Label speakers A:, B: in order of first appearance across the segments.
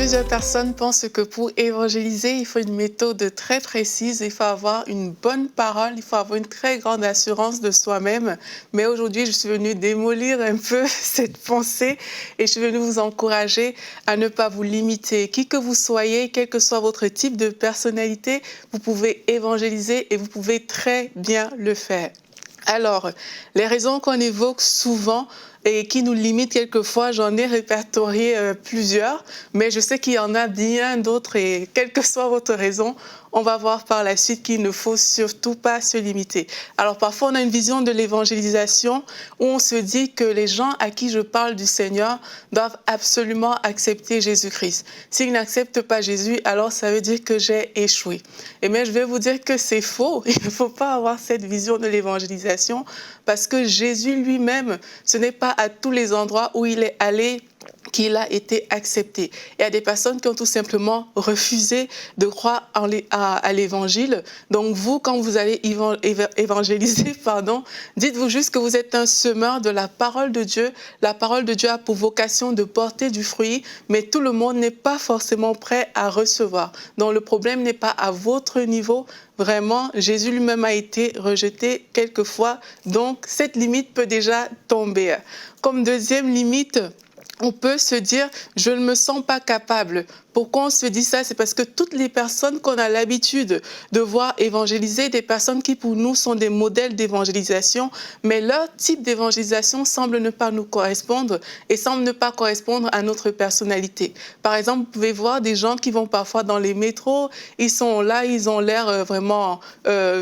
A: Plusieurs personnes pensent que pour évangéliser, il faut une méthode très précise, il faut avoir une bonne parole, il faut avoir une très grande assurance de soi-même. Mais aujourd'hui, je suis venue démolir un peu cette pensée et je suis venue vous encourager à ne pas vous limiter. Qui que vous soyez, quel que soit votre type de personnalité, vous pouvez évangéliser et vous pouvez très bien le faire. Alors, les raisons qu'on évoque souvent et qui nous limitent quelquefois, j'en ai répertorié plusieurs, mais je sais qu'il y en a bien d'autres et quelle que soit votre raison, on va voir par la suite qu'il ne faut surtout pas se limiter. Alors parfois, on a une vision de l'évangélisation où on se dit que les gens à qui je parle du Seigneur doivent absolument accepter Jésus-Christ. S'ils n'acceptent pas Jésus, alors ça veut dire que j'ai échoué. Et bien, je vais vous dire que c'est faux. Il ne faut pas avoir cette vision de l'évangélisation parce que Jésus lui-même, ce n'est pas à tous les endroits où il est allé qu'il a été accepté. Il y a des personnes qui ont tout simplement refusé de croire à l'évangile. Donc vous, quand vous allez évangéliser, dites-vous juste que vous êtes un semeur de la parole de Dieu. La parole de Dieu a pour vocation de porter du fruit, mais tout le monde n'est pas forcément prêt à recevoir. Donc le problème n'est pas à votre niveau. Vraiment, Jésus lui-même a été rejeté quelquefois. Donc cette limite peut déjà tomber. Comme deuxième limite, on peut se dire, je ne me sens pas capable. Pourquoi on se dit ça? C'est parce que toutes les personnes qu'on a l'habitude de voir évangéliser, des personnes qui pour nous sont des modèles d'évangélisation, mais leur type d'évangélisation semble ne pas nous correspondre et semble ne pas correspondre à notre personnalité. Par exemple, vous pouvez voir des gens qui vont parfois dans les métros, ils sont là, ils ont l'air vraiment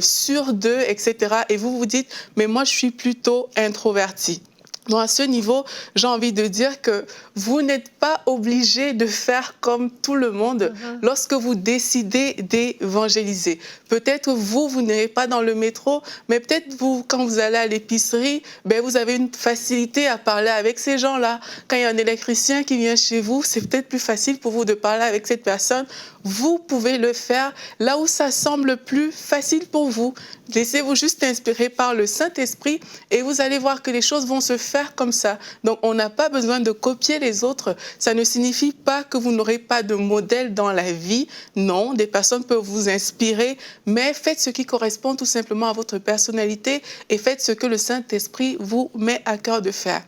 A: sûrs d'eux, etc. Et vous vous dites, mais moi je suis plutôt introverti. Donc à ce niveau, j'ai envie de dire que vous n'êtes pas obligé de faire comme tout le monde lorsque vous décidez d'évangéliser. Peut-être vous n'irez pas dans le métro, mais peut-être vous, quand vous allez à l'épicerie, vous avez une facilité à parler avec ces gens-là. Quand il y a un électricien qui vient chez vous, c'est peut-être plus facile pour vous de parler avec cette personne. Vous pouvez le faire là où ça semble plus facile pour vous. Laissez-vous juste inspirer par le Saint-Esprit et vous allez voir que les choses vont se faire comme ça. Donc, on n'a pas besoin de copier les autres. Ça ne signifie pas que vous n'aurez pas de modèle dans la vie. Non, des personnes peuvent vous inspirer, mais faites ce qui correspond tout simplement à votre personnalité et faites ce que le Saint-Esprit vous met à cœur de faire.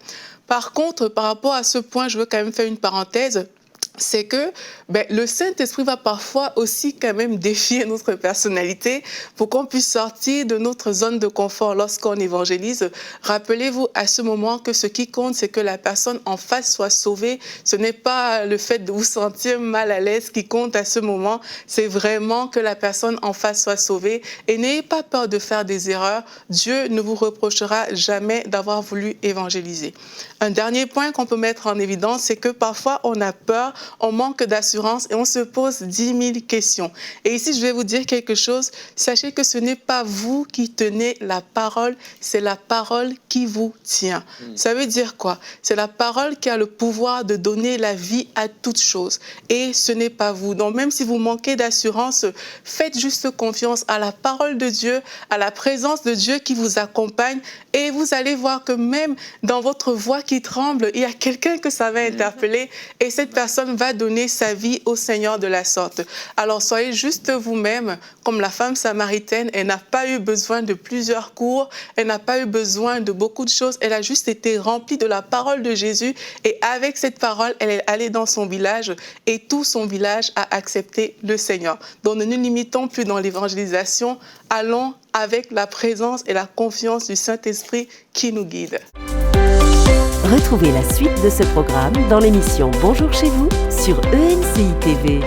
A: Par contre, par rapport à ce point, je veux quand même faire une parenthèse. C'est que le Saint-Esprit va parfois aussi quand même défier notre personnalité pour qu'on puisse sortir de notre zone de confort lorsqu'on évangélise. Rappelez-vous à ce moment que ce qui compte, c'est que la personne en face soit sauvée. Ce n'est pas le fait de vous sentir mal à l'aise qui compte à ce moment, c'est vraiment que la personne en face soit sauvée. Et n'ayez pas peur de faire des erreurs. Dieu ne vous reprochera jamais d'avoir voulu évangéliser. Un dernier point qu'on peut mettre en évidence, c'est que parfois on a peur, on manque d'assurance et on se pose 10 000 questions. Et ici, je vais vous dire quelque chose. Sachez que ce n'est pas vous qui tenez la parole, c'est la parole qui vous tient. Ça veut dire quoi? C'est la parole qui a le pouvoir de donner la vie à toute chose. Et ce n'est pas vous. Donc même si vous manquez d'assurance, faites juste confiance à la parole de Dieu, à la présence de Dieu qui vous accompagne. Et vous allez voir que même dans votre voix qui tremble, il y a quelqu'un que ça va interpeller et cette personne va donner sa vie au Seigneur de la sorte. Alors soyez juste vous-même, comme la femme samaritaine, elle n'a pas eu besoin de plusieurs cours, elle n'a pas eu besoin de beaucoup de choses, elle a juste été remplie de la parole de Jésus et avec cette parole, elle est allée dans son village et tout son village a accepté le Seigneur. Donc ne nous limitons plus dans l'évangélisation, allons avec la présence et la confiance du Saint-Esprit qui nous guide.
B: Retrouvez la suite de ce programme dans l'émission Bonjour chez vous sur ENCI TV.